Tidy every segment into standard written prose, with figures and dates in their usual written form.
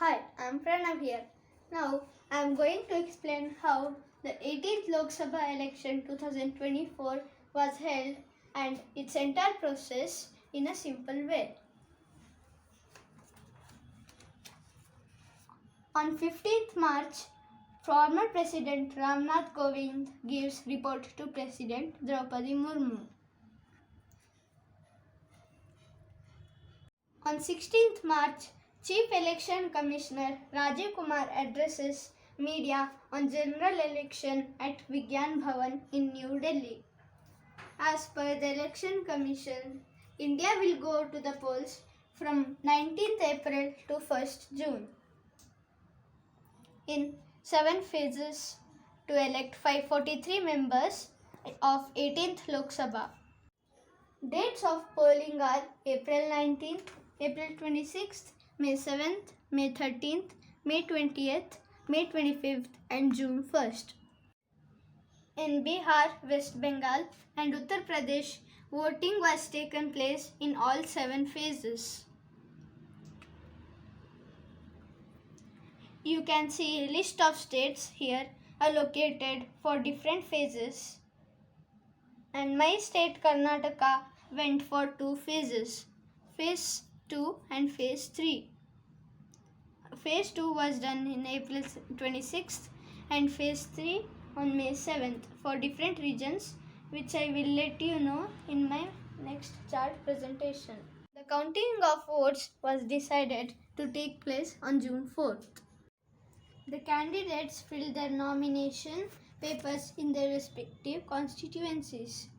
Hi, I'm Pranav here. Now I am going to explain how the 18th Lok Sabha election 2024 was held and its entire process in a simple way. On 15th March, former President Ramnath Kovind gives report to President Droupadi Murmu. On 16th March, Chief Election Commissioner Rajiv Kumar addresses media on general election at Vigyan Bhavan in New Delhi. As per the Election Commission, India will go to the polls from 19th April to 1st June in 7 phases to elect 543 members of 18th Lok Sabha. Dates of polling are April 19th, April 26th, May 7th, May 13th, May 20th, May 25th and June 1st. In Bihar, West Bengal and Uttar Pradesh, voting was taken place in all 7 phases. You can see a list of states here allocated for different phases. And my state Karnataka went for 2 phases, Phase 2 and Phase 3. Phase 2 was done in April 26th and Phase 3 on May 7th for different regions, which I will let you know in my next chart presentation. The counting of votes was decided to take place on June 4th. The candidates filled their nomination papers in their respective constituencies.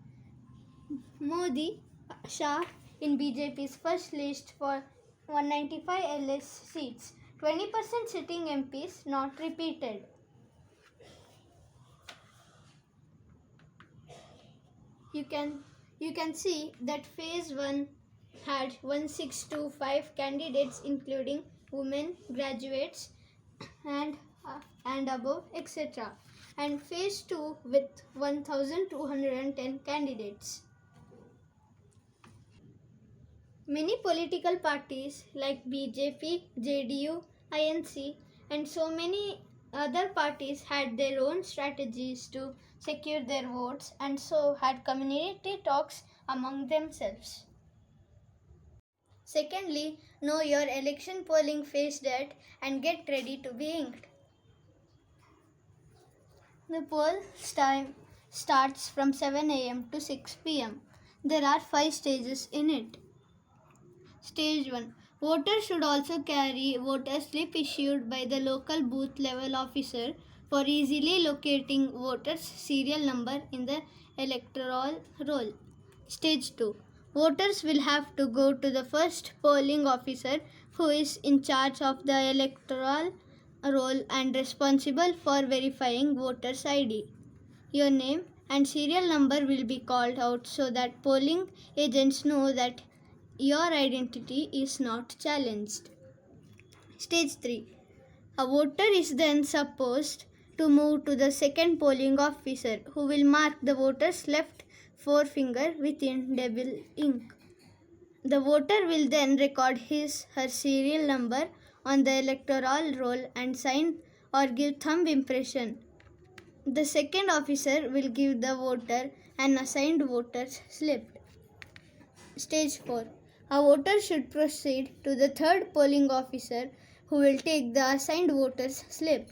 Modi, Shah in BJP's first list for 195 LS seats, 20% sitting MPs not repeated. You can see that Phase 1 had 1625 candidates including women, graduates and above, etc. And Phase 2 with 1210 candidates. Many political parties like BJP, JDU, INC and so many other parties had their own strategies to secure their votes and so had community talks among themselves. Secondly, know your election polling phase date and get ready to be inked. The poll time starts from 7 am to 6 pm. There are 5 stages in it. Stage 1. Voters should also carry voter slip issued by the local booth level officer for easily locating voters' serial number in the electoral roll. Stage 2. Voters will have to go to the first polling officer who is in charge of the electoral roll and responsible for verifying voters' ID. Your name and serial number will be called out so that polling agents know that your identity is not challenged. Stage 3. A voter is then supposed to move to the second polling officer who will mark the voter's left forefinger with indelible ink. The voter will then record her serial number on the electoral roll and sign or give thumb impression. The second officer will give the voter an assigned voter's slip. Stage 4. A voter should proceed to the third polling officer who will take the assigned voter's slip.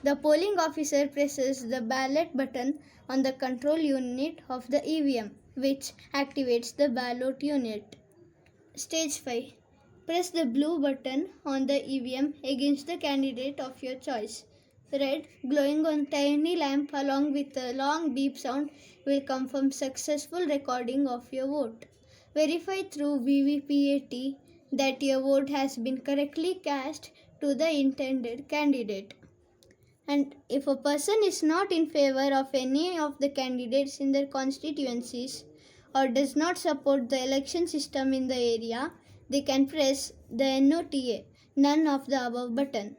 The polling officer presses the ballot button on the control unit of the EVM, which activates the ballot unit. Stage 5. Press the blue button on the EVM against the candidate of your choice. Red, glowing on tiny lamp along with a long beep sound will confirm successful recording of your vote. Verify through VVPAT that your vote has been correctly cast to the intended candidate. And if a person is not in favor of any of the candidates in their constituencies or does not support the election system in the area, they can press the NOTA, none of the above button.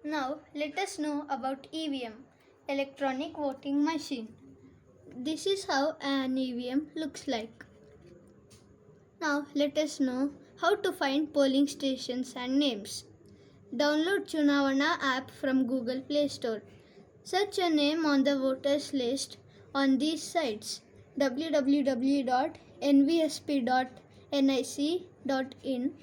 Now let us know about EVM, electronic voting machine. This is how an EVM looks like. Now let us know how to find polling stations and names. Download Chunavana app from Google Play Store. Search a name on the voters list on these sites: www.nvsp.nic.in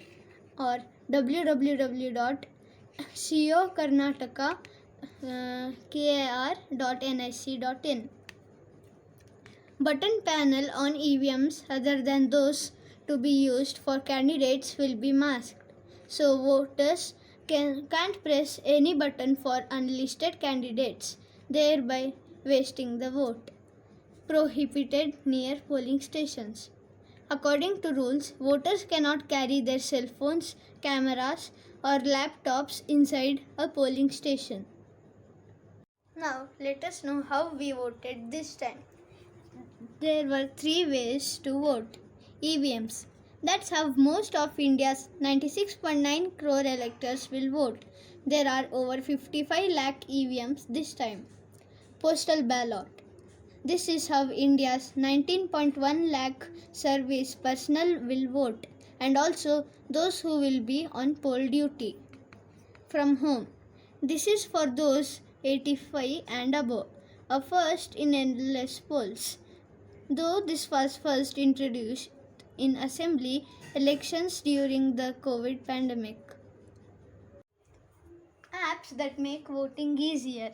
or www.cokarnataka.nic.in. Button panel on EVMs other than those to be used for candidates will be masked, so voters can't press any button for unlisted candidates, thereby wasting the vote. Prohibited near polling stations. According to rules, voters cannot carry their cell phones, cameras, or laptops inside a polling station. Now, let us know how we voted this time. There were 3 ways to vote. EVMs. That's how most of India's 96.9 crore electors will vote. There are over 55 lakh EVMs this time. Postal ballot. This is how India's 19.1 lakh service personnel will vote, and also those who will be on poll duty. From home. This is for those 85 and above, a first in endless polls. Though this was first introduced in assembly elections during the COVID pandemic. Apps that make voting easier.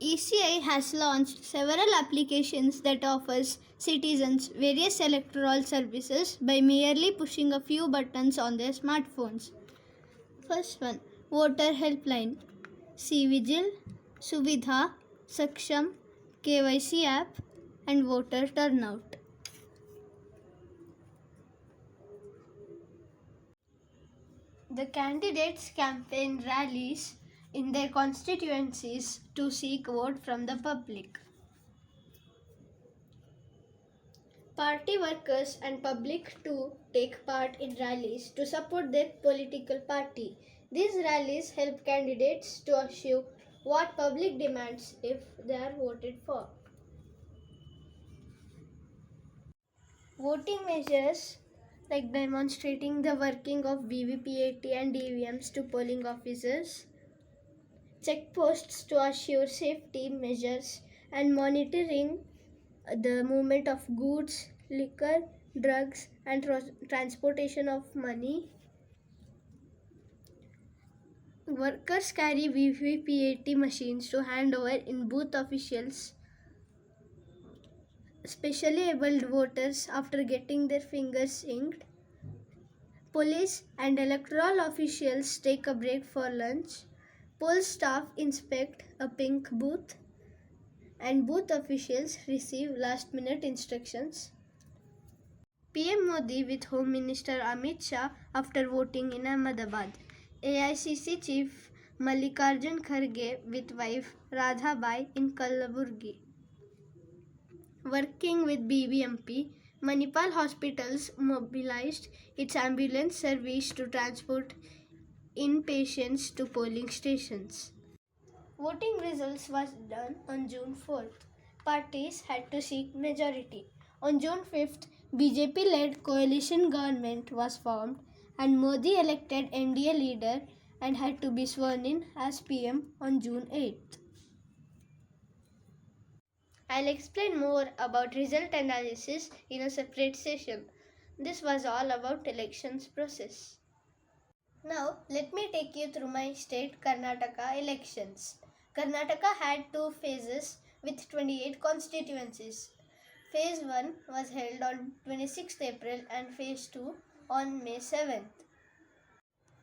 ECI has launched several applications that offers citizens various electoral services by merely pushing a few buttons on their smartphones. First one, Voter Helpline, C-Vigil, Suvidha, Saksham, KYC app, and voter turnout. The candidates campaign rallies in their constituencies to seek vote from the public. Party workers and public too take part in rallies to support their political party. These rallies help candidates to achieve what public demands if they are voted for. Voting measures like demonstrating the working of BVPAT and EVMs to polling officers, checkposts to assure safety measures, and monitoring the movement of goods, liquor, drugs, and transportation of money. Workers carry VVPAT machines to hand over in booth officials, specially abled voters after getting their fingers inked. Police and electoral officials take a break for lunch. Poll staff inspect a pink booth, and booth officials receive last-minute instructions. PM Modi with Home Minister Amit Shah after voting in Ahmedabad. AICC Chief Mallikarjun Kharge with wife Radhabai in Kalaburgi. Working with BBMP, Manipal Hospitals mobilized its ambulance service to transport inpatients to polling stations. Voting results was done on June 4th. Parties had to seek majority. On June 5th, BJP-led coalition government was formed and Modi elected NDA leader and had to be sworn in as PM on June 8th. I'll explain more about result analysis in a separate session. This was all about elections process. Now, let me take you through my state Karnataka elections. Karnataka had 2 phases with 28 constituencies. Phase 1 was held on 26th April and Phase 2 on May 7th.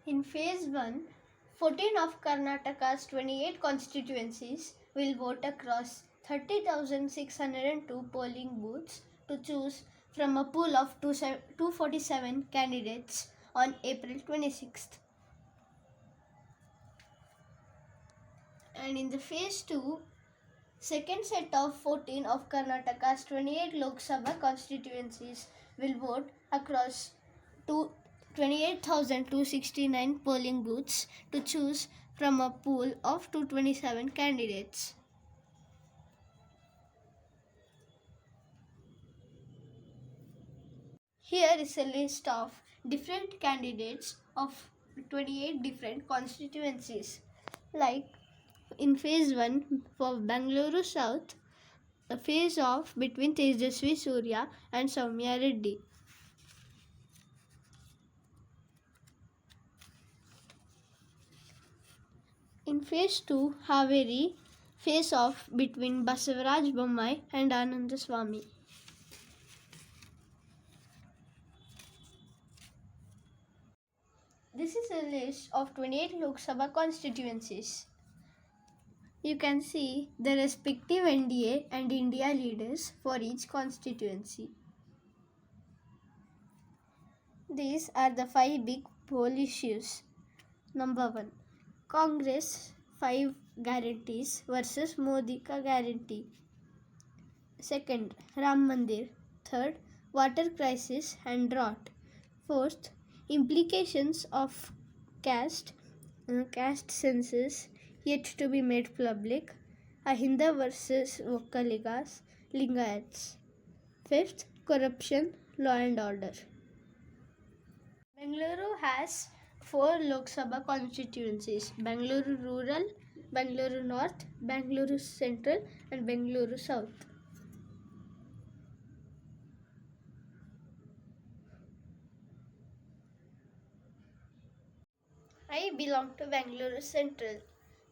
In Phase 1, 14 of Karnataka's 28 constituencies will vote across 30,602 polling booths to choose from a pool of 247 candidates on April 26th. And in the Phase 2, second set of 14 of Karnataka's 28 Lok Sabha constituencies will vote across 28,269 polling booths to choose from a pool of 227 candidates. Here is a list of different candidates of 28 different constituencies. Like in phase 1 for Bangalore South, the phase off between Tejasvi Surya and Soumya Reddy. In phase 2, Haveri, face off between Basavaraj Bommai and Anandaswamy. This is a list of 28 Lok Sabha constituencies. You can see the respective NDA and India leaders for each constituency. These are the 5 big poll issues. Number 1. Congress 5 guarantees versus Modi ka guarantee. Second, Ram Mandir. Third, water crisis and drought. Fourth, implications of caste census yet to be made public. Ahinda versus Vokkaligas, Lingayats. Fifth, corruption, law and order. Bengaluru has 4 Lok Sabha constituencies: Bengaluru Rural, Bengaluru North, Bengaluru Central and Bengaluru South. I belong to Bengaluru Central.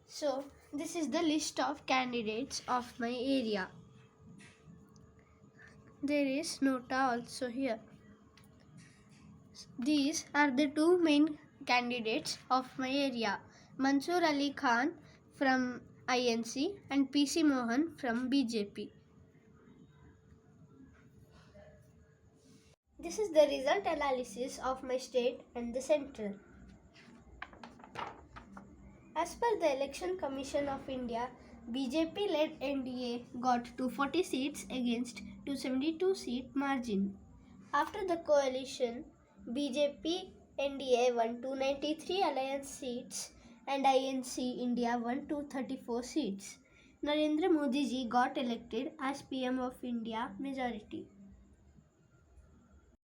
So, this is the list of candidates of my area. There is Nota also here. These are the 2 main candidates of my area: Mansoor Ali Khan from INC and PC Mohan from BJP. This is the result analysis of my state and the central. As per the Election Commission of India, BJP-led NDA got 240 seats against 272 seat margin. After the coalition, BJP-NDA won 293 alliance seats and INC India won 234 seats. Narendra Modi ji got elected as PM of India majority.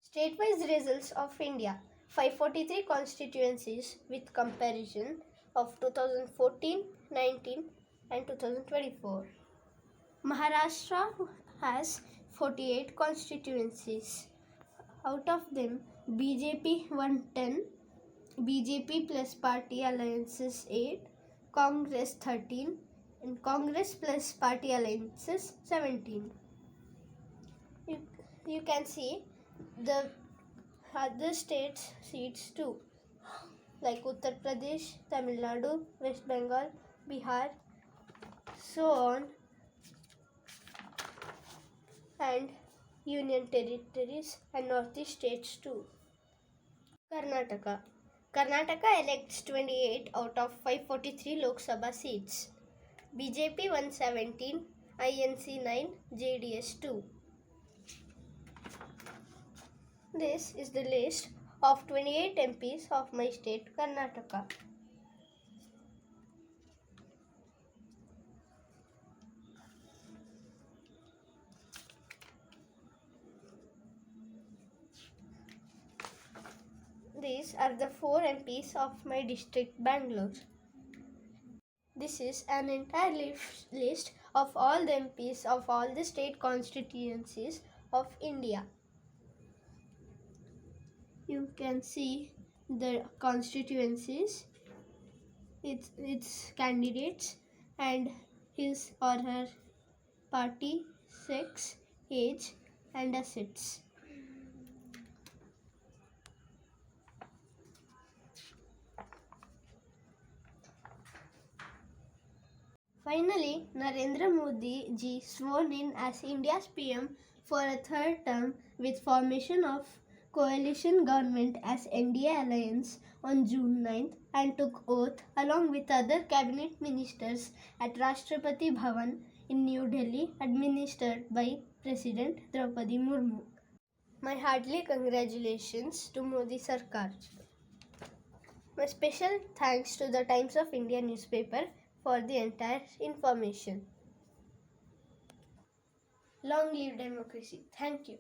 State-wise results of India: 543 constituencies with comparison of 2014, 19 and 2024. Maharashtra has 48 constituencies. Out of them, BJP won 10, BJP plus party alliances 8, Congress 13 and Congress plus party alliances 17. You can see the other states seats too, like Uttar Pradesh, Tamil Nadu, West Bengal, Bihar, so on, and union territories and northeast states too. Karnataka. Karnataka elects 28 out of 543 Lok Sabha seats. BJP 117, INC 9, JDS 2. This is the list of 28 MPs of my state, Karnataka. These are the 4 MPs of my district, Bangalore. This is an entire list of all the MPs of all the state constituencies of India. You can see the constituencies, its candidates and his or her party, sex, age and assets. Finally, Narendra Modi ji sworn in as India's PM for a 3rd term with formation of coalition government as NDA alliance on June 9th and took oath along with other cabinet ministers at Rashtrapati Bhavan in New Delhi, administered by President Droupadi Murmu. My hearty congratulations to Modi Sarkar. My special thanks to the Times of India newspaper for the entire information. Long live democracy. Thank you.